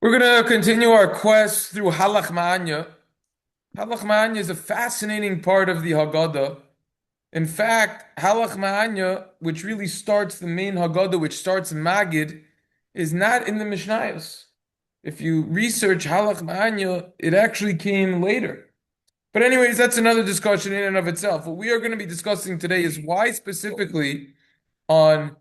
We're going to continue our quest through Halach Ma'anya. Halach Ma'anya is a fascinating part of the Haggadah. In fact, Halach Ma'anya, which really starts the main Haggadah, which starts Magid, is not in the Mishnayos. If you research Halach Ma'anya, it actually came later. But anyways, that's another discussion in and of itself. What we are going to be discussing today is why specifically on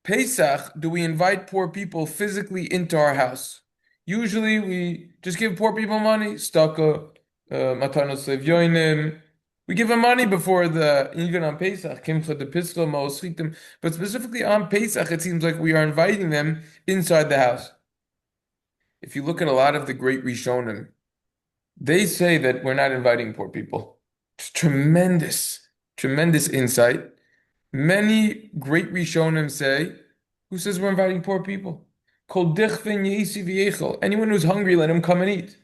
Pesach do we invite poor people physically into our house? Usually we just give poor people money, staka, matanos levyonim. We give them money before even on Pesach, kimcha de pischa, ma'oschitim. But specifically on Pesach, it seems like we are inviting them inside the house. If you look at a lot of the great Rishonim, they say that we're not inviting poor people. It's tremendous, tremendous insight. Many great Rishonim say, who says we're inviting poor people? Kol dichvin yesi v'yechel. Anyone who's hungry, let him come and eat.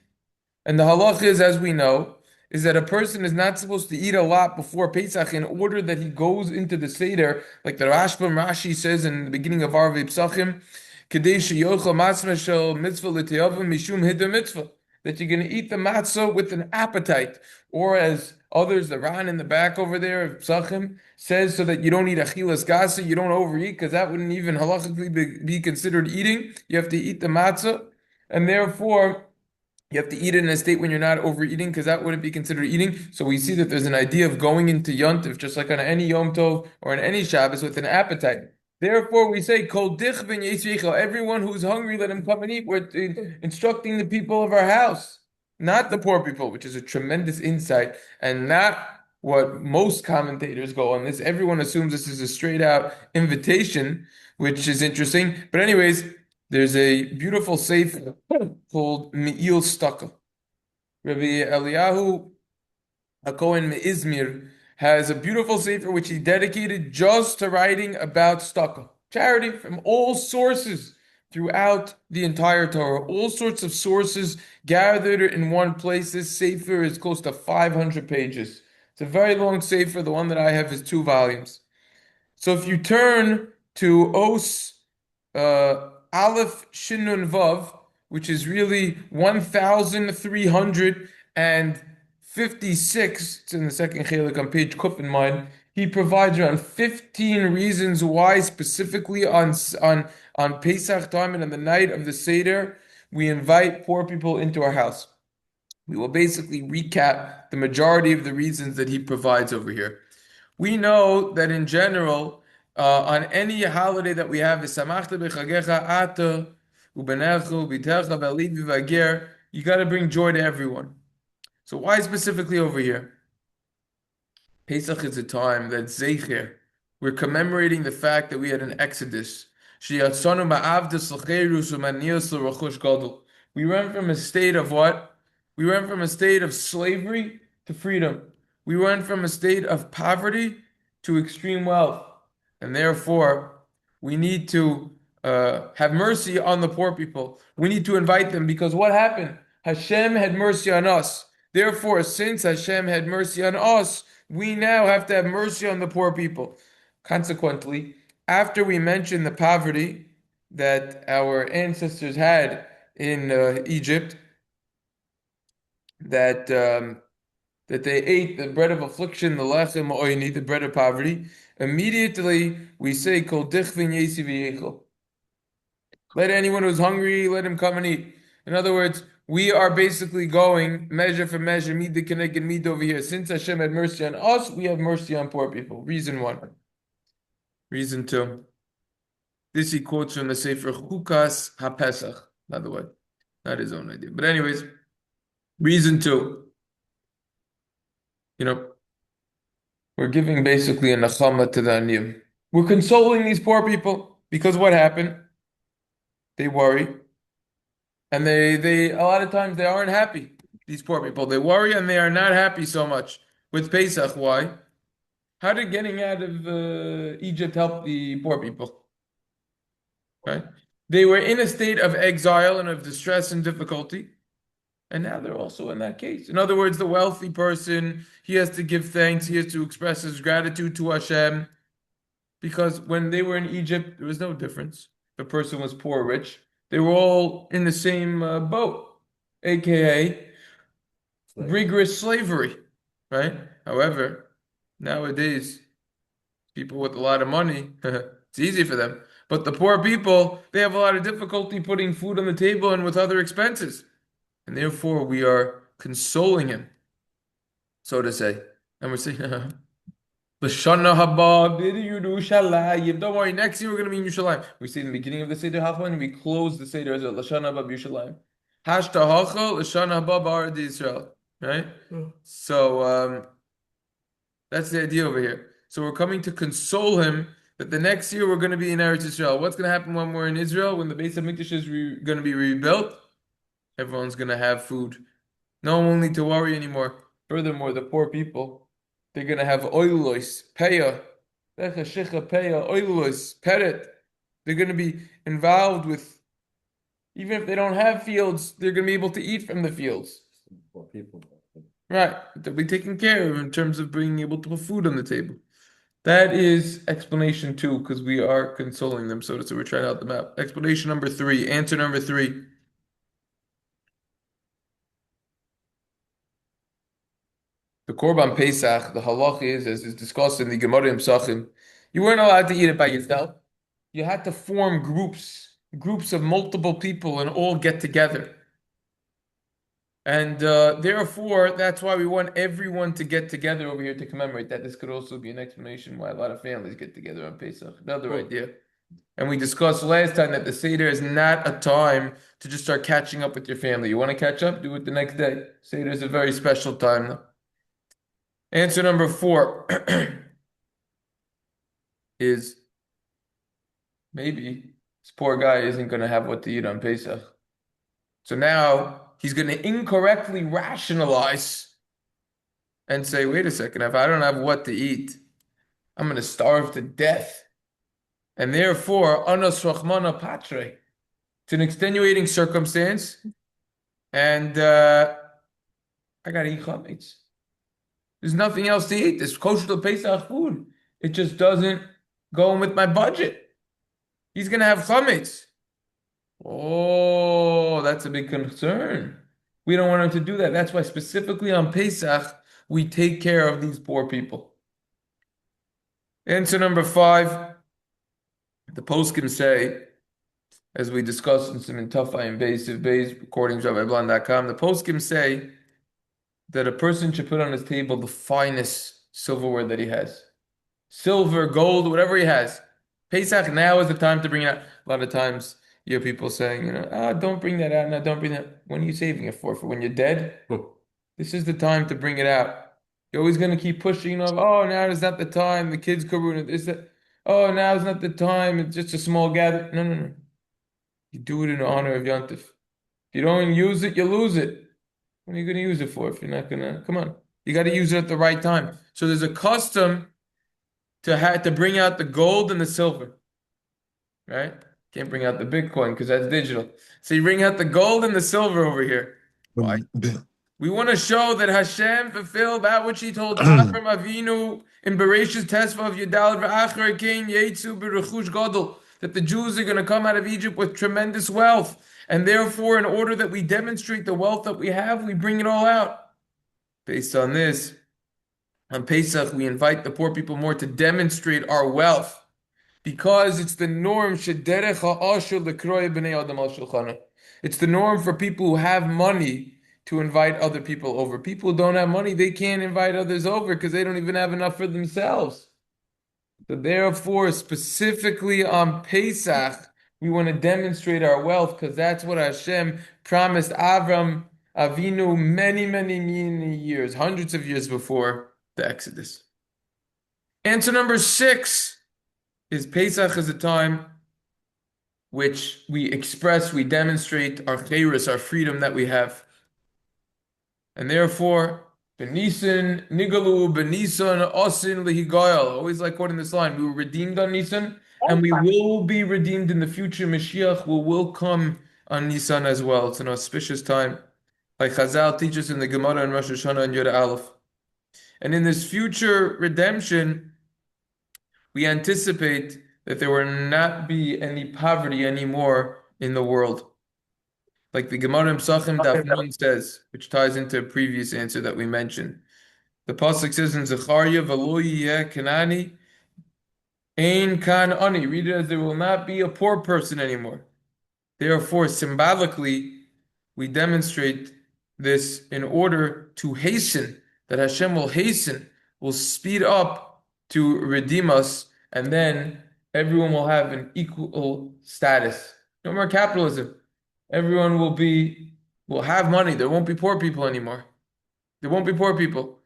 And the halach is, as we know, is that a person is not supposed to eat a lot before Pesach in order that he goes into the seder, like the Rashbam Rashi says in the beginning of Arvei Psachim, Kedei sheyochel matzah shel mitzvah l'teyavim mishum hiddur mitzvah, that you're going to eat the matzah with an appetite, or as others, the Ran in the back over there of Psachim says, so that you don't eat achilas gasa, you don't overeat, because that wouldn't even halachically be considered eating. You have to eat the matzah, and therefore you have to eat it in a state when you're not overeating, because that wouldn't be considered eating. So we see that there's an idea of going into Yontif, just like on any Yom Tov or on any Shabbos, with an appetite. Therefore, we say, Kol dich ben yisvichel, everyone who's hungry, let him come and eat. We're instructing the people of our house, not the poor people, which is a tremendous insight, and not what most commentators go on this. Everyone assumes this is a straight out invitation, which is interesting. But anyways, there's a beautiful sefer called Me'il Staka. Rabbi Eliyahu HaKohen Me'izmir has a beautiful sefer which he dedicated just to writing about staka, charity from all sources throughout the entire Torah. All sorts of sources gathered in one place. This sefer is close to 500 pages. It's a very long sefer. The one that I have is 2 volumes. So if you turn to Os Aleph Shinun Vav, which is really 1,356, it's in the second chelik on page Kuf in mine. He provides around 15 reasons why, specifically on Pesach time and on the night of the Seder, we invite poor people into our house. We will basically recap the majority of the reasons that he provides over here. We know that in general, on any holiday that we have, "V'samachta b'chagecha ata u'benechu b'techa v'alivi v'ager," you got to bring joy to everyone. So why specifically over here? Pesach is a time that Zeicher, we're commemorating the fact that we had an exodus. We went from a state of what? We went from a state of slavery to freedom. We went from a state of poverty to extreme wealth. And therefore, we need to have mercy on the poor people. We need to invite them, because what happened? Hashem had mercy on us. Therefore, since Hashem had mercy on us, we now have to have mercy on the poor people. Consequently, after we mention the poverty that our ancestors had in Egypt, that that they ate the bread of affliction, the lechem oini, the bread of poverty, immediately we say, Kol dichvin yesi v'yechel. Let anyone who's hungry, let him come and eat. In other words, we are basically going measure for measure, meet the connect and meet over here. Since Hashem had mercy on us, we have mercy on poor people. Reason one. Reason two. This he quotes from the Sefer Chukas HaPesach, by the way. Not his own idea. But anyways, reason two. We're giving basically a nachama to the aniyim. We're consoling these poor people, because what happened? They worry. And they a lot of times they aren't happy. These poor people, they worry and they are not happy so much with Pesach. Why? How did getting out of Egypt help the poor people? Right? They were in a state of exile and of distress and difficulty, and now they're also in that case. In other words, the wealthy person, he has to give thanks, he has to express his gratitude to Hashem, because when they were in Egypt, there was no difference. The person was poor or rich. They were all in the same boat, aka rigorous slavery, right? However, nowadays, people with a lot of money, it's easy for them. But the poor people, they have a lot of difficulty putting food on the table and with other expenses. And therefore, we are consoling him, so to say. And we're saying, L'shana haba b'Yerushalayim. Don't worry, next year we're going to be in Yerushalayim. We say in the beginning of the Seder Hachman, and we close the Seder as L'shana haba b'Yerushalayim. Hashta hacha l'shana haba b'Arad Yisrael. Right? So that's the idea over here. So we're coming to console him that the next year we're going to be in Eretz Yisrael. What's going to happen when we're in Israel? When the Beis Hamikdash is going to be rebuilt? Everyone's going to have food. No one will need to worry anymore. Furthermore, the poor people, they're going to have oilos, peya, lecha shecha peya, oilos, peret. They're going to be involved with, even if they don't have fields, they're going to be able to eat from the fields. Right. They'll be taken care of in terms of being able to put food on the table. That is explanation two, because we are consoling them, so we're trying to help them out. Explanation number three, answer number three. The Korban Pesach, the halach is, as is discussed in the Gemara in Psachim, you weren't allowed to eat it by yourself. You had to form groups of multiple people and all get together. And therefore, that's why we want everyone to get together over here to commemorate that. This could also be an explanation why a lot of families get together on Pesach. Another idea. And we discussed last time that the Seder is not a time to just start catching up with your family. You want to catch up? Do it the next day. Seder is a very special time. Answer number four is maybe this poor guy isn't going to have what to eat on Pesach. So now he's going to incorrectly rationalize and say, wait a second, if I don't have what to eat, I'm going to starve to death. And therefore, anos rachmana patre, it's an extenuating circumstance, and I got to eat chametz. There's nothing else to eat. There's kosher to Pesach food. It just doesn't go in with my budget. He's going to have chametz. Oh, that's a big concern. We don't want him to do that. That's why specifically on Pesach, we take care of these poor people. Answer number five, the poskim say, as we discussed in some Intafai invasive base, according to RabbiBlan.com, the poskim say that a person should put on his table the finest silverware that he has. Silver, gold, whatever he has. Pesach now is the time to bring it out. A lot of times you hear people saying, don't bring that out. No, don't bring that. When are you saving it for? For when you're dead? This is the time to bring it out. You're always going to keep pushing, oh, now is not the time. The kids could ruin it. Oh, now is not the time. It's just a small gathering. No. You do it in honor of Yontif. If you don't use it, you lose it. What are you going to use it for if you're not going to? Come on. You got to use it at the right time. So there's a custom to bring out the gold and the silver. Right? Can't bring out the Bitcoin because that's digital. So you bring out the gold and the silver over here. Why? We want to show that Hashem fulfilled that which He told Avram Avinu in Bereshit Tesva of Yudalad v'Achar King Yetzu b'Rechush Gadol, that the Jews are going to come out of Egypt with tremendous wealth, and therefore, in order that we demonstrate the wealth that we have, we bring it all out. Based on this, on Pesach, we invite the poor people more to demonstrate our wealth, because it's the norm. It's the norm for people who have money to invite other people over. People who don't have money, they can't invite others over because they don't even have enough for themselves. So therefore, specifically on Pesach, we want to demonstrate our wealth because that's what Hashem promised Avram Avinu many, many, many years, hundreds of years before the Exodus. Answer number six is Pesach is a time which we express, we demonstrate our chayrus, our freedom that we have. And therefore, Benisan, Nigalu, Benisan, Osin, Lihigayal. Always like quoting this line, we were redeemed on Nisan, and we will be redeemed in the future. Mashiach will come on Nisan as well. It's an auspicious time. Like Chazal teaches in the Gemara and Rosh Hashanah and Yud Aleph. And in this future redemption, we anticipate that there will not be any poverty anymore in the world. Like the Gemara in Psachim Daf Nun says, which ties into a previous answer that we mentioned. The pasuk says in Zechariah, "V'lo yeh Kanani ein kan ani." Read it as there will not be a poor person anymore. Therefore, symbolically, we demonstrate this in order to hasten, that Hashem will hasten, will speed up to redeem us, and then everyone will have an equal status. No more capitalism. Everyone will have money. There won't be poor people anymore. There won't be poor people.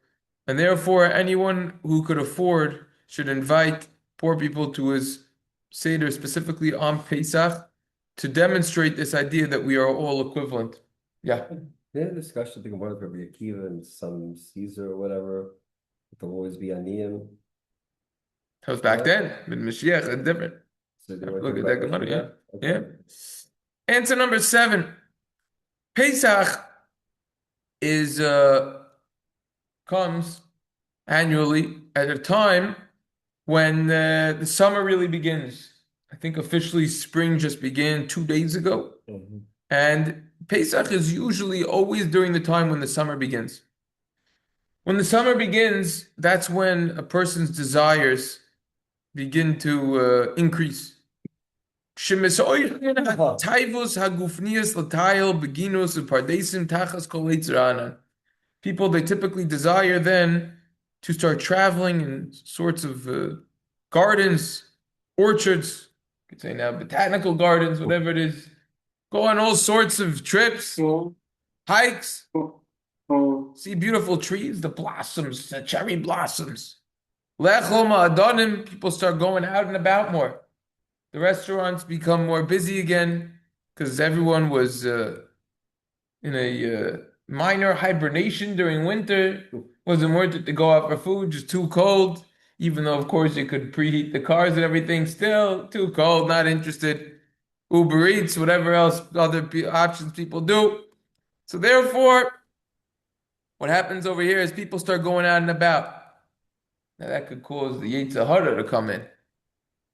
And therefore, anyone who could afford should invite poor people to his seder, specifically on Pesach, to demonstrate this idea that we are all equivalent. Yeah. They had a discussion, I think, one of Rabbi Akiva and some Caesar or whatever. There'll always be aniyim. That was back then. With Mashiach, it's different. So they were Look at talking that about Gemara, yeah. Mashiach? Okay. Yeah. Answer number 7. Pesach is comes annually at a time when the summer really begins. I think officially spring just began 2 days ago. Mhm. And Pesach is usually always during the time when the summer begins. When the summer begins, that's when a person's desires begin to increase. People, they typically desire then to start traveling in sorts of gardens, orchards, you could say now botanical gardens, whatever it is. Go on all sorts of trips, hikes, see beautiful trees, the blossoms, the cherry blossoms. Lechol ma'adanim, people start going out and about more. The restaurants become more busy again because everyone was in a minor hibernation during winter. Wasn't worth it to go out for food, just too cold. Even though, of course, you could preheat the cars and everything, still too cold, not interested. Uber Eats, whatever else other options people do. So therefore, what happens over here is people start going out and about. Now that could cause the Yetzer Hara to come in.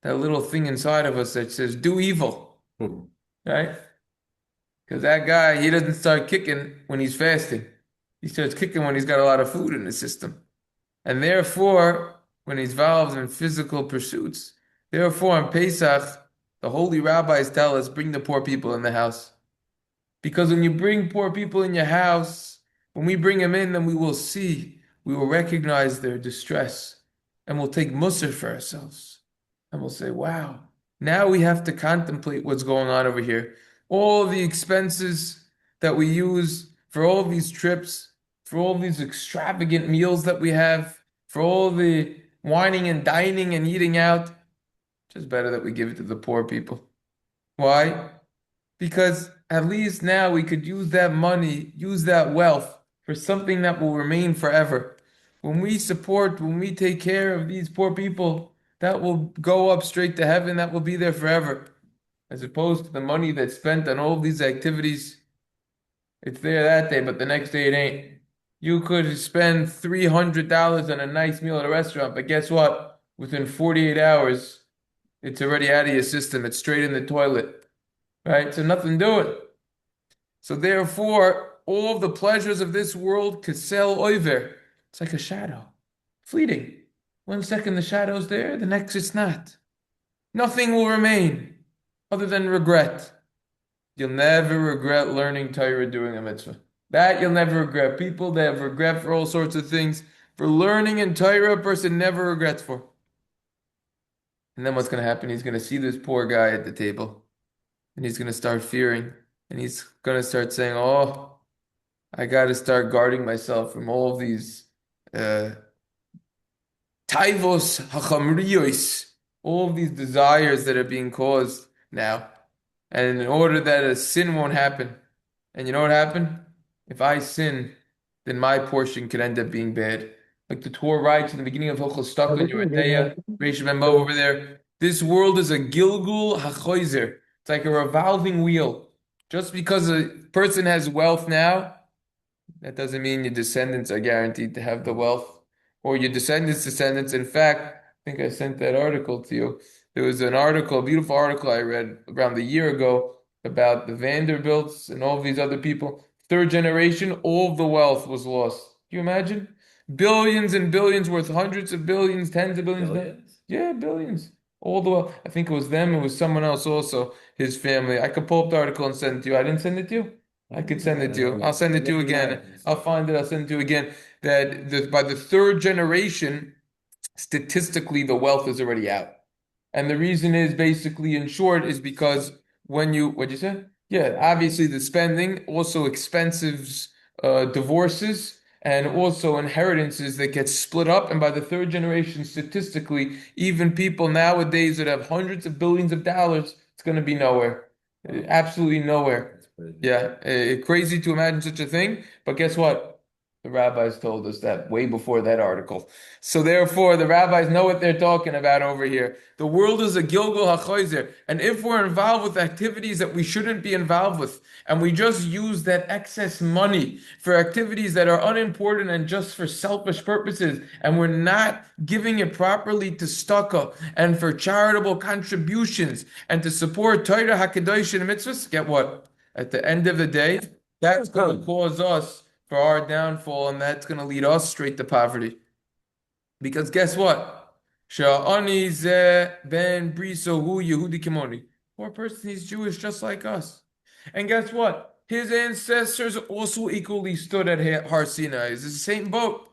That little thing inside of us that says, do evil, right? Because that guy, he doesn't start kicking when he's fasting. He starts kicking when he's got a lot of food in the system. And therefore, when he's involved in physical pursuits, therefore on Pesach, the holy rabbis tell us, bring the poor people in the house. Because when you bring poor people in your house, when we bring them in, then we will see, we will recognize their distress, and we'll take musr for ourselves. And we'll say, wow, now we have to contemplate what's going on over here. All the expenses that we use for all these trips, for all these extravagant meals that we have, for all the wining and dining and eating out, just better that we give it to the poor people. Why? Because at least now we could use that money, use that wealth for something that will remain forever. When we support, when we take care of these poor people, that will go up straight to heaven, that will be there forever. As opposed to the money that's spent on all these activities, it's there that day, but the next day it ain't. You could spend $300 on a nice meal at a restaurant, but guess what? Within 48 hours, it's already out of your system. It's straight in the toilet, right? So nothing doing. So therefore, all of the pleasures of this world kasel oiver. It's like a shadow, fleeting. 1 second the shadow's there, the next it's not. Nothing will remain other than regret. You'll never regret learning Torah, doing a mitzvah. That you'll never regret. People that have regret for all sorts of things, for learning in Torah, a person never regrets for. And then what's going to happen? He's going to see this poor guy at the table, and he's going to start fearing, and he's going to start saying, "Oh, I got to start guarding myself from all of these taivos hachamriyos, all of these desires that are being caused now, and in order that a sin won't happen." And you know what happened? If I sin, then my portion could end up being bad. Like the Torah writes in the beginning of Hilchos Shtachla, Yoreteya, Reish Membo over there. This world is a gilgul hachoizer. It's like a revolving wheel. Just because a person has wealth now, that doesn't mean your descendants are guaranteed to have the wealth, or your descendants. In fact, I think I sent that article to you. There was an article, a beautiful article I read around a year ago about the Vanderbilts and all these other people. Third generation, all of the wealth was lost. Can you imagine? Billions and billions worth, hundreds of billions, tens of billions. Billions? Yeah, billions. All the wealth. I think it was them, it was someone else also, his family. I could pull up the article and send it to you. I didn't send it to you? I could send it to you. I'll send it to you Maybe you again. have. I'll find it. I'll send it to you again. By the third generation, statistically, the wealth is already out. And the reason is basically, in short, is because what'd you say? Yeah, obviously the spending, also expensive divorces, and also inheritances that get split up. And by the third generation, statistically, even people nowadays that have hundreds of billions of dollars, it's going to be nowhere. Wow, Absolutely nowhere. that's crazy. Yeah, crazy to imagine such a thing. But guess what? The rabbis told us that way before that article. So therefore, the rabbis know what they're talking about over here. The world is a Gilgul HaChozer, and if we're involved with activities that we shouldn't be involved with, and we just use that excess money for activities that are unimportant and just for selfish purposes, and we're not giving it properly to Stucca and for charitable contributions and to support Torah HaKadosh and mitzvahs, get what? At the end of the day, that's going to cause us for our downfall, and that's going to lead us straight to poverty. Because guess what? Sha'ani ze ben briso hu Yehudi kimoni. Poor person, he's Jewish just like us. And guess what? His ancestors also equally stood at Har Sinai. It's the same boat.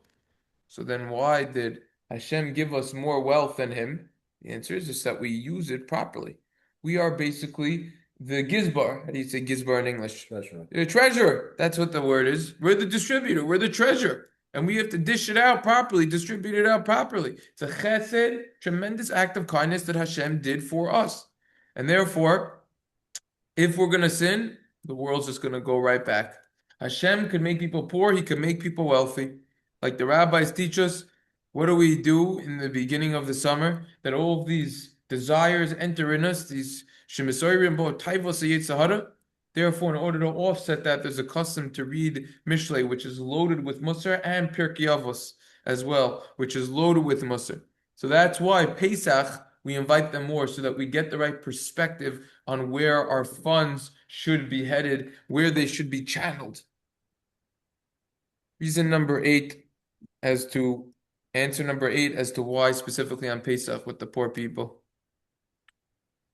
So then why did Hashem give us more wealth than him? The answer is just that we use it properly. We are basically the gizbar. How do you say gizbar in English? Treasure. The treasurer. That's what the word is. We're the distributor. We're the treasure. And we have to dish it out properly, distribute it out properly. It's a chesed, tremendous act of kindness that Hashem did for us. And therefore, if we're going to sin, the world's just going to go right back. Hashem could make people poor, he could make people wealthy. Like the rabbis teach us, what do we do in the beginning of the summer? That all of these desires enter in us, these shemisoyrim bo taivos yitzhahara. Therefore, in order to offset that, there's a custom to read Mishlei, which is loaded with Musar, and Pirkei Avos as well, which is loaded with Musar. So that's why Pesach, we invite them more so that we get the right perspective on where our funds should be headed, where they should be channeled. Reason number 8 as to answer number 8 as to why specifically on Pesach with the poor people.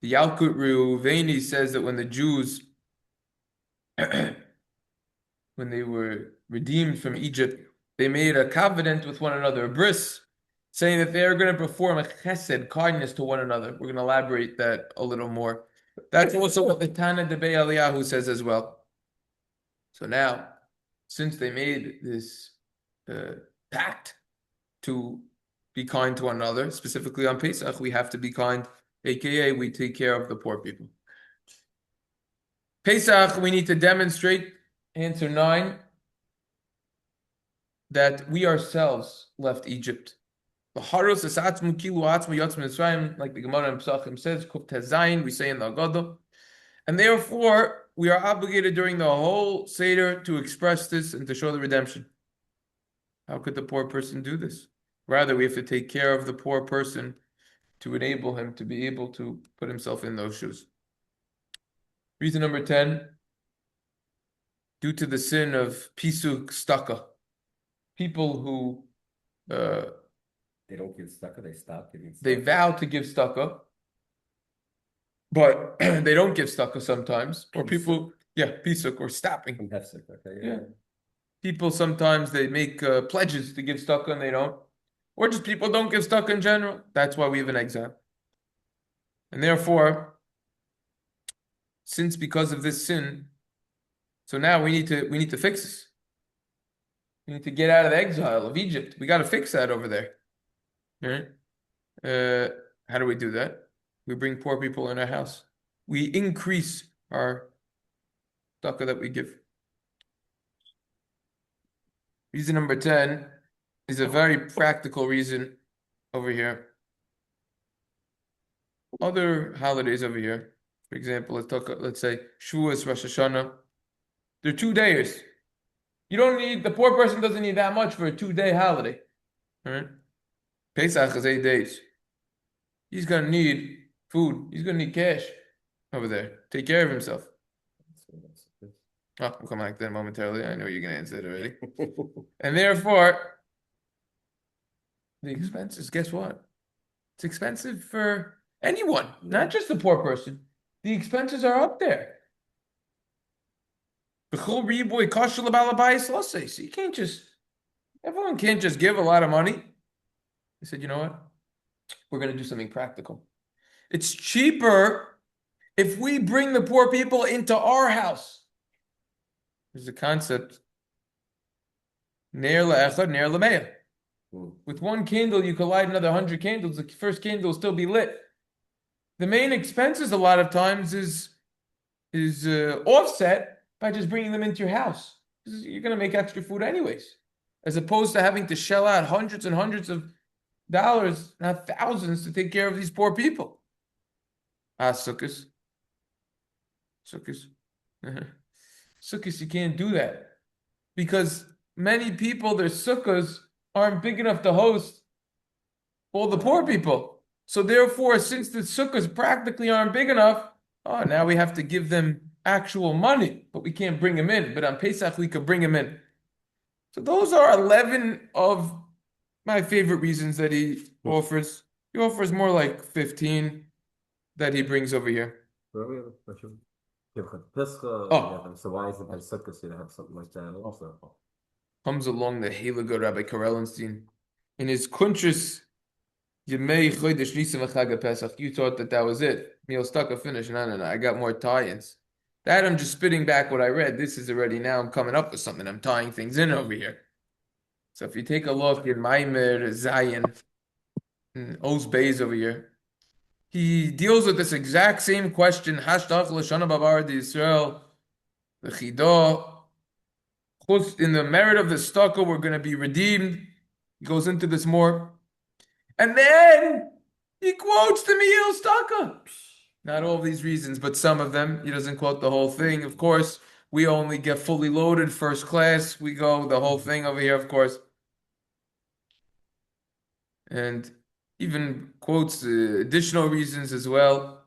The Yalkut Reuveni says that when the Jews, when they were redeemed from Egypt, they made a covenant with one another, a bris, saying that they are going to perform a chesed, kindness to one another. We're going to elaborate that a little more. That's also what the Tana de Eliyahu says as well. So now, since they made this pact to be kind to one another, specifically on Pesach, we have to be kind, aka we take care of the poor people. Pesach, we need to demonstrate, answer 9, that we ourselves left Egypt. Like the Gemara in Pesachim says, we say in the Haggadah, and therefore we are obligated during the whole seder to express this and to show the redemption. How could the poor person do this? Rather, we have to take care of the poor person to enable him to be able to put himself in those shoes. Reason number 10, due to the sin of pisuk staka, people who They don't give tzedakah, they stop giving they tzedakah. vow to give staka, but they don't give staka sometimes. Or people, pisuk or stopping. From Hefsek, okay, Yeah. People sometimes they make pledges to give staka and they don't. Or just people don't give staka in general. That's why we have an exile. And therefore, since because of this sin, so now we need to fix this. We need to get out of the exile of Egypt. We got to fix that over there. All right? How do we do that? We bring poor people in our house. We increase our tzedakah that we give. Reason number 10 is a very practical reason over here. Other holidays over here, for example, let's say Shavuos, Rosh Hashanah. They're 2 days. The poor person doesn't need that much for a 2-day holiday. All right? Pesach is 8 days. He's going to need food. He's going to need cash over there. Take care of himself. Oh, we'll come back to that momentarily. I know you're going to answer it already. And therefore, the expenses, guess what? It's expensive for anyone, not just the poor person. The expenses are up there. So you can't just, everyone can't just give a lot of money. They said, you know what? We're going to do something practical. It's cheaper if we bring the poor people into our house. There's a concept. Ner la'echad, ner l'meah. With one candle, you could light another 100 candles. The first candle will still be lit. The main expenses a lot of times is offset by just bringing them into your house. You're going to make extra food anyways, as opposed to having to shell out hundreds and hundreds of dollars, not thousands, to take care of these poor people. Sukkahs. Sukkahs. Sukkahs, you can't do that. Because many people, their sukkahs aren't big enough to host all the poor people. So therefore, since the sukkahs practically aren't big enough, now we have to give them actual money, but we can't bring them in. But on Pesach, we could bring them in. So those are 11 of my favorite reasons that he offers. He offers more like 15 that he brings over here. Yeah, so why is it by sukkahs you have something like that also? Comes along the Heilige Rabbi Karelenstein in his Kuntres Yemei Chodesh Nisan v'Chag Pesach. You thought that was it. Meal stuck a finish. No. I got more tie-ins. That I'm just spitting back what I read. This is already now. I'm coming up with something. I'm tying things in over here. So if you take a look in Maimer Zayin, Oz Beis over here, he deals with this exact same question. Hashtag l'shana bavar d'Yisrael, the Chidah. In the merit of the stucco, we're going to be redeemed. He goes into this more. And then he quotes the Me'il Stucco. Not all of these reasons, but some of them. He doesn't quote the whole thing. Of course, we only get fully loaded first class. We go the whole thing over here, of course. And even quotes additional reasons as well.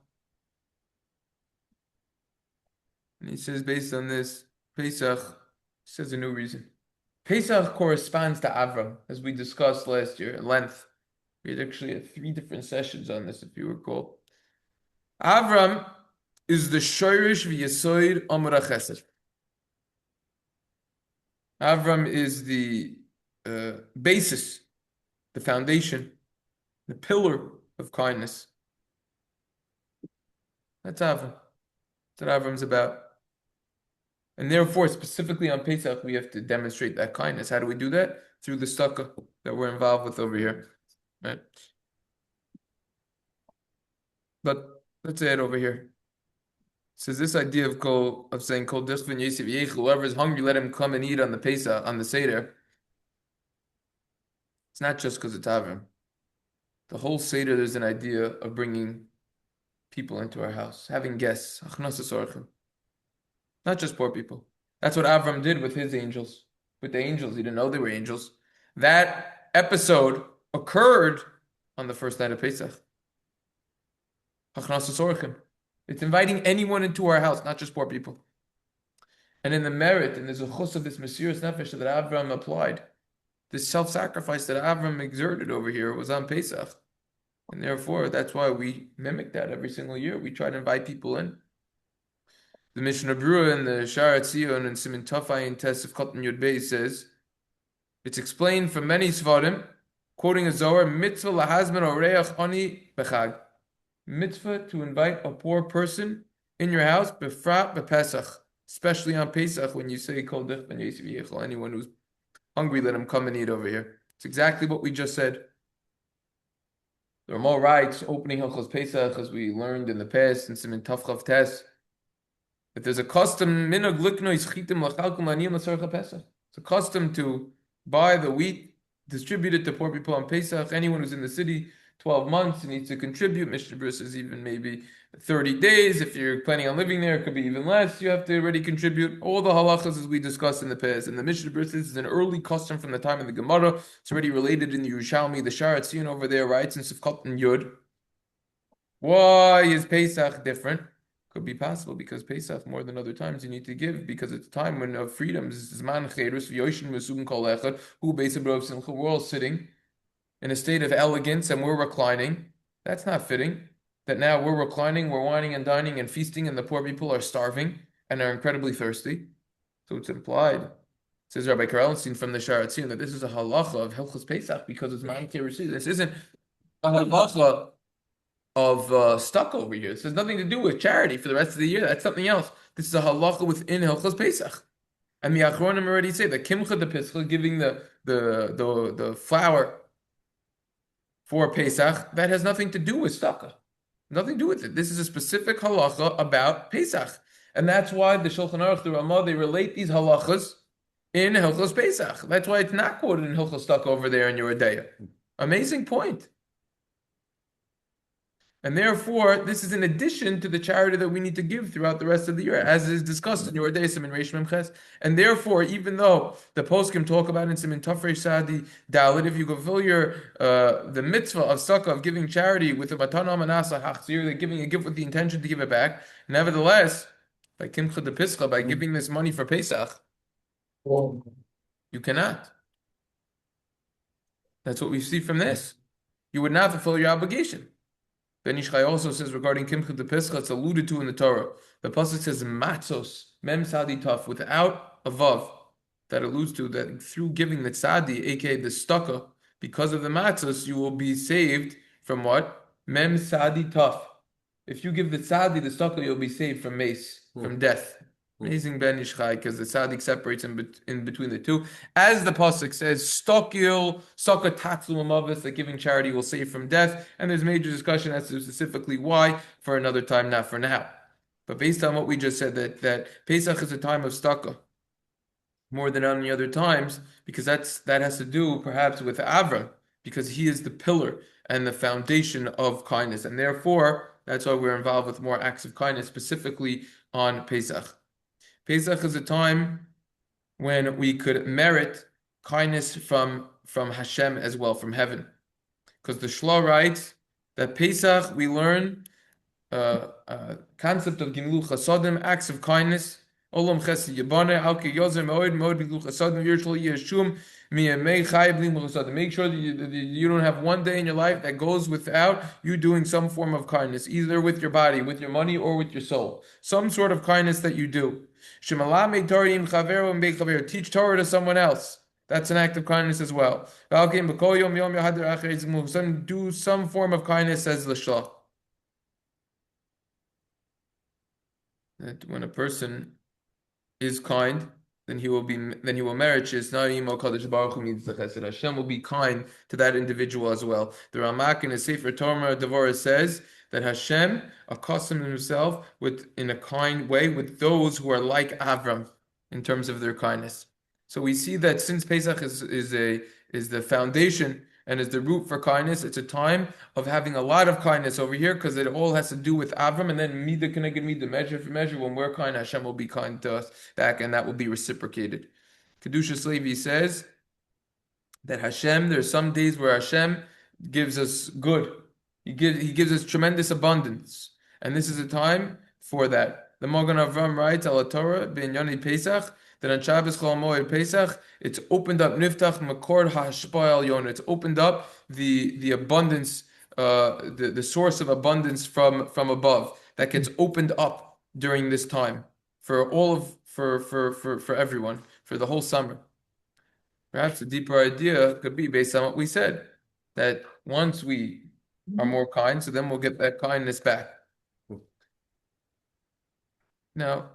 And he says, based on this, Pesach says a new reason. Pesach corresponds to Avram, as we discussed last year at length. We had actually had 3 different sessions on this, if you recall. Avram is the Shoirish v'Yesoid Amar Chesed. Avram is the basis, the foundation, the pillar of kindness. That's Avram. That's what Avram's about. And therefore, specifically on Pesach, we have to demonstrate that kindness. How do we do that? Through the sukkah that we're involved with over here. Right? But let's add over here. It says this idea of saying kol dichvin yesiv yech, whoever is hungry, let him come and eat on the Pesach, on the seder. It's not just because it's Avram. The whole seder, there's an idea of bringing people into our house, having guests. Not just poor people. That's what Avram did with his angels. With the angels, he didn't know they were angels. That episode occurred on the first night of Pesach. It's inviting anyone into our house, not just poor people. And in the merit, and there's a chus of this Mesiras Nefesh that Avram applied, this self-sacrifice that Avram exerted over here was on Pesach. And therefore, that's why we mimic that every single year. We try to invite people in. The Mishnah Berurah in the Sha'ar Tzion and Siman Tafai and Tes of Katan Yud Beis says, it's explained from many Svarim, quoting a Zohar, mitzvah lahazman oreach ani bechag. Mitzvah to invite a poor person in your house, befrat bepesach, especially on Pesach when you say kol dich ben yesiv yechol, anyone who's hungry, let him come and eat over here. It's exactly what we just said. There are more rights opening Hilchos Pesach, as we learned in the past in Siman Tafchav Tes. If there's a custom, minhag liknois chitim lachalkum laniyim l'tzarcha Pesach. It's a custom to buy the wheat, distribute it to poor people on Pesach. Anyone who's in the city 12 months needs to contribute. Mishnah Berurah says even maybe 30 days. If you're planning on living there, it could be even less. You have to already contribute. All the halachas as we discussed in the past. And the Mishnah Berurah says is an early custom from the time of the Gemara. It's already related in the Yerushalmi. The Sha'ar Tzion over there writes in Sifkat and Yud. Why is Pesach different? Could be possible because Pesach, more than other times, you need to give because it's a time when of freedoms. Zman cherus v'yoshin mesum kol echad hu beis habrov simcha. We're all sitting in a state of elegance and we're reclining. That's not fitting. That now we're reclining, we're wining and dining and feasting, and the poor people are starving and are incredibly thirsty. So it's implied. Says Rabbi Karelstein from the Sharatzin that this is a halacha of Hilchos Pesach because it's man Kirusi. This isn't a halacha of stuck over here. This has nothing to do with charity for the rest of the year. That's something else. This is a halacha within Hilchos Pesach. And the Achronim already say that Kimcha de Pesach, giving the flour for Pesach, that has nothing to do with staka. Nothing to do with it. This is a specific halacha about Pesach. And that's why the Shulchan Aruch, the Ramah, they relate these halachas in Hilchos Pesach. That's why it's not quoted in Hilchos Staka over there in your Yeridea. Amazing point. And therefore, this is in addition to the charity that we need to give throughout the rest of the year, as is discussed in your Sim and Reish Mem Ches. And therefore, even though the poskim talk about in Simin Tafrei Sadi Dalit, if you fulfill your the mitzvah of sukkah of giving charity with a matana manasa hachzir, they're giving a gift with the intention to give it back. Nevertheless, by Kimcha de Pischa, by giving this money for Pesach, you cannot. That's what we see from this. You would not fulfill your obligation. Ben Ishchai also says regarding Kimcha de Pesach, it's alluded to in the Torah. The pasuk says matzos mem sadi taf without a vav. That alludes to that through giving the tzadi, aka the staka, because of the matzos, you will be saved from what? Mem sadi taf. If you give the tzadi the staka, you'll be saved from mace, from death. Amazing Ben Ishchai, because the tzaddik separates in between the two. As the pasuk says, stokil, soka tatzlu amavis, that giving charity will save from death. And there's major discussion as to specifically why, for another time, not for now. But based on what we just said, that Pesach is a time of staka, more than any other times, because that has to do perhaps with Avram, because he is the pillar and the foundation of kindness. And therefore, that's why we're involved with more acts of kindness, specifically on Pesach. Pesach is a time when we could merit kindness from Hashem as well, from heaven. Because the Shla writes that Pesach, we learn concept of Gimlu Chasadim, acts of kindness. Olam Chesed Yabane, Alke Yozer Me'od Gimlu Chasadim, Yirshal Yeshum, Miyamei Chai Blim Chasadim. Make sure that you don't have one day in your life that goes without you doing some form of kindness, either with your body, with your money, or with your soul. Some sort of kindness that you do. Teach Torah to someone else. That's an act of kindness as well. Do some form of kindness, says the Shah. That when a person is kind, then he will merit Hashem will be kind to that individual as well. The Ramak in his Sefer Torah Devorah says that Hashem accustomed himself in a kind way with those who are like Avram in terms of their kindness. So we see that since Pesach is the foundation and is the root for kindness, it's a time of having a lot of kindness over here because it all has to do with Avram, and then Midah Keneged Midah, measure for measure. When we're kind, Hashem will be kind to us back, and that will be reciprocated. Kedushas Levi says that there's some days where Hashem gives us good. He gives us tremendous abundance, and this is a time for that. The Magen Avram writes, Al Torah B'Inyani Pesach, that on Shabbos Chol Moed Pesach, it's opened up Niftach Makor HaShpa Elyon. It's opened up the abundance, the source of abundance from above that gets opened up during this time for everyone, for the whole summer. Perhaps a deeper idea could be based on what we said, that once we are more kind, so then we'll get that kindness back. Now,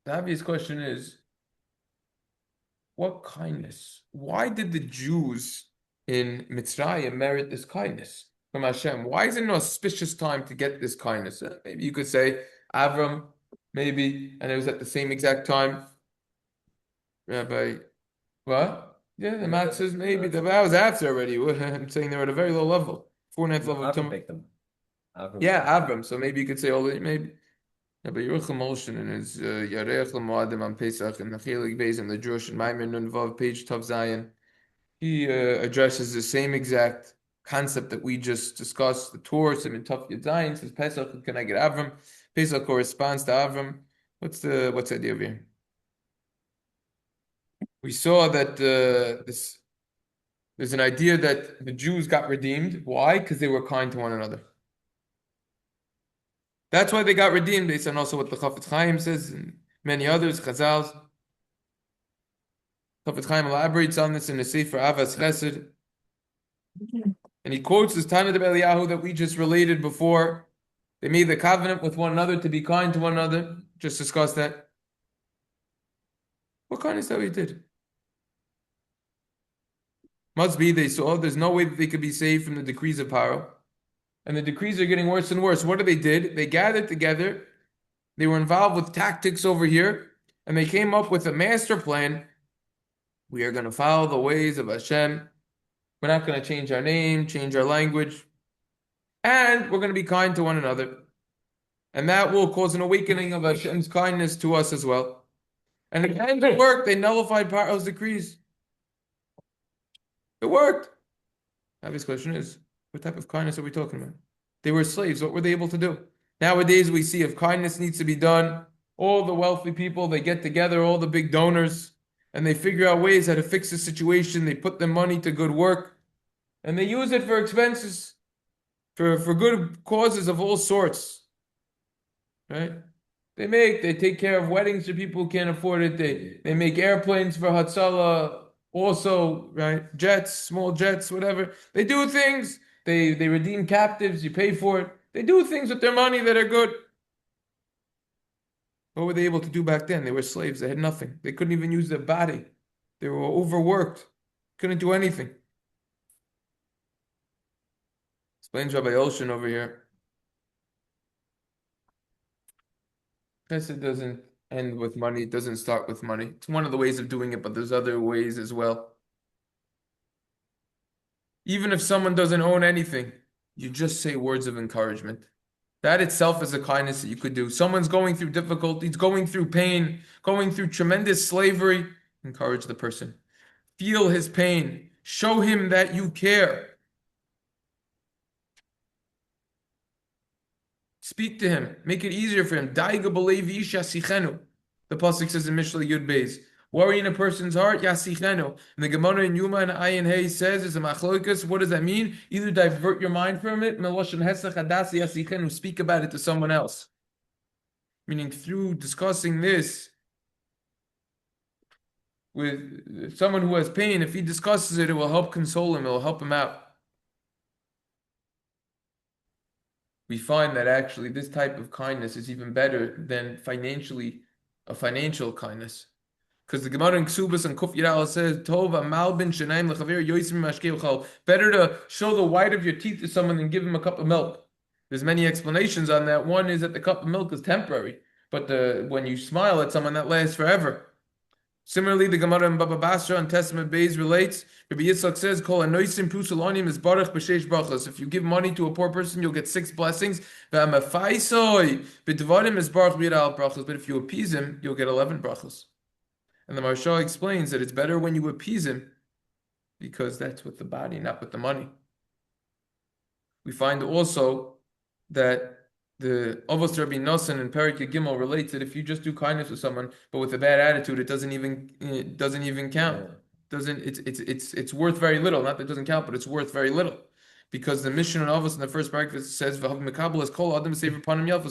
the obvious question is, what kindness? Why did the Jews in Mitzrayim merit this kindness from Hashem? Why is it an auspicious time to get this kindness? Maybe you could say Avram, maybe, and it was at the same exact time. Rabbi, what? Yeah, the math says maybe. That was after already. I'm saying they're at a very low level. 4/9 level of Tumah. Yeah, Avram. So maybe you could say already, maybe. Yeah, but Yerucham Molshin in his Yareach L'Moadim on Pesach and the Chelik Beis and the Drush and Maimer Nun Vav page Tav Zayin, he addresses the same exact concept that we just discussed, the Torah, Siman Tov Yud Zayin, says Pesach, can I get Avram? Pesach corresponds to Avram. What's the idea of here? We saw that there's an idea that the Jews got redeemed. Why? Because they were kind to one another. That's why they got redeemed, based on also what the Chafetz Chaim says and many others, Chazals. Chafetz Chaim elaborates on this in the Sefer Avas Chesed. And he quotes this Tana de Eliyahu that we just related before. They made the covenant with one another to be kind to one another. Just discussed that. What kindness that we did? Must be they saw there's no way that they could be saved from the decrees of Paro. And the decrees are getting worse and worse. What did? They gathered together. They were involved with tactics over here. And they came up with a master plan. We are going to follow the ways of Hashem. We're not going to change our name, change our language. And we're going to be kind to one another. And that will cause an awakening of Hashem's kindness to us as well. And again, it worked. They nullified Paro's decrees. It worked. The obvious question is, what type of kindness are we talking about? They were slaves. What were they able to do? Nowadays, we see if kindness needs to be done, all the wealthy people, they get together, all the big donors, and they figure out ways how to fix the situation. They put their money to good work, and they use it for expenses, for good causes of all sorts, right? They take care of weddings for people who can't afford it. They make airplanes for Hatzalah, also, right? Jets, small jets, whatever. They do things. They redeem captives. You pay for it. They do things with their money that are good. What were they able to do back then? They were slaves. They had nothing. They couldn't even use their body. They were overworked. Couldn't do anything. Explains Rabbi Olshin over here. Chesed doesn't end with money. It doesn't start with money. It's one of the ways of doing it, but there's other ways as well. Even if someone doesn't own anything, you just say words of encouragement. That itself is a kindness that you could do. Someone's going through difficulties, going through pain, going through tremendous slavery. Encourage the person. Feel his pain. Show him that you care. Speak to him. Make it easier for him. Daiga b'levi ish yasichenu. The pasuk says in Mishlei Yud Beis. Worry in a person's heart, yasichenu. And the Gemara in Yuma and Ayin Hey says, it's a machlokas. What does that mean? Either divert your mind from it, meloshen hesach hadas yasichenu. Speak about it to someone else. Meaning through discussing this with someone who has pain, if he discusses it, it will help console him. It will help him out. We find that actually this type of kindness is even better than a financial kindness. Because the Gemara in Ksubas and Kuf Yidal says, Tova malbin shenaim lechaver yoisim mashkei l'chal. Better to show the white of your teeth to someone than give him a cup of milk. There's many explanations on that. One is that the cup of milk is temporary, but when you smile at someone, that lasts forever. Similarly, the Gemara in Baba Basra and Testament Beis relates, Rabbi Yitzchak says, Kol anoisim pusalonim is barach b'sheish brachas. If you give money to a poor person, you'll get 6 blessings. V'amafaisoy b'dvarim is barach b'yidal brachas. But if you appease him, you'll get 11 brachas. And the Maharsha explains that it's better when you appease him, because that's with the body, not with the money. We find also that the Avos Rabbi Nosson and Perik Gimel relates that if you just do kindness with someone, but with a bad attitude, it doesn't even count. It's worth very little. Not that it doesn't count, but it's worth very little. Because the mission of Avos in the first paragraph says,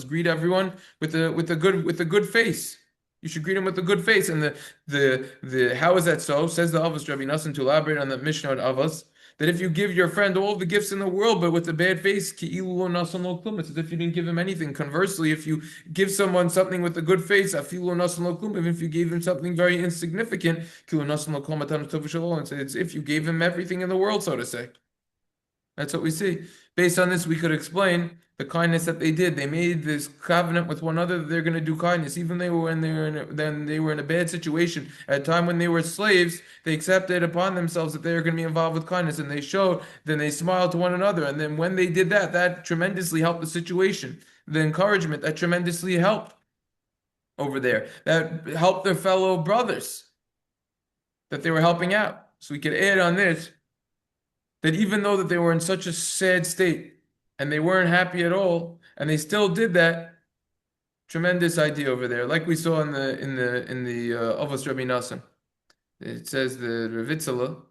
greet everyone with a good face. You should greet him with a good face. And the how is that so? Says the Avos Rabbi Nosson to elaborate on the mission of Avos, that if you give your friend all the gifts in the world, but with a bad face, it's as if you didn't give him anything. Conversely, if you give someone something with a good face, even if you gave him something very insignificant, it's if you gave him everything in the world, so to say. That's what we see. Based on this, we could explain the kindness that they did. They made this covenant with one another that they're going to do kindness, even they were in a bad situation. At a time when they were slaves, they accepted upon themselves that they were going to be involved with kindness, and they showed. Then they smiled to one another, and then when they did that, that tremendously helped the situation. The encouragement that tremendously helped over there. That helped their fellow brothers that they were helping out. So we could add on this that even though that they were in such a sad state and they weren't happy at all, and they still did that, tremendous idea over there, like we saw in the Avos Rabbi Nassim. It says the Revitzala,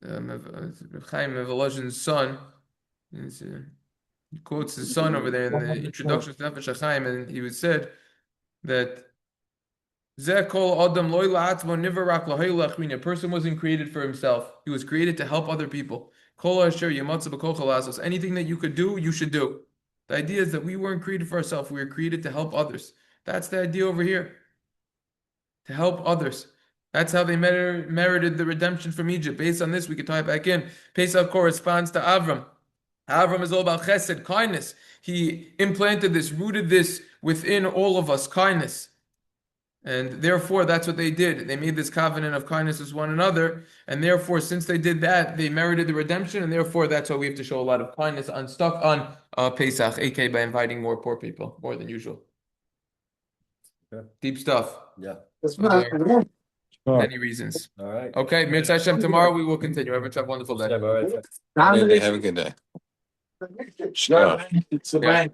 Chaim Volozhin's son, he quotes his son over there in the introduction to Nefesh HaChaim, and he was said that a person wasn't created for himself. He was created to help other people. Anything that you could do, you should do. The idea is that we weren't created for ourselves. We were created to help others. That's the idea over here. To help others. That's how they merited the redemption from Egypt. Based on this, we could tie it back in. Pesach corresponds to Avram. Avram is all about chesed, kindness. He implanted this, rooted this within all of us, kindness. And therefore, that's what they did. They made this covenant of kindness with one another. And therefore, since they did that, they merited the redemption. And therefore, that's why we have to show a lot of kindness on Pesach, aka by inviting more poor people, more than usual. Okay. Deep stuff. Yeah. Many reasons. All right. Okay, Mitzvah Hashem, tomorrow we will continue. Have a wonderful day. All right. Have a good day. It's a bank.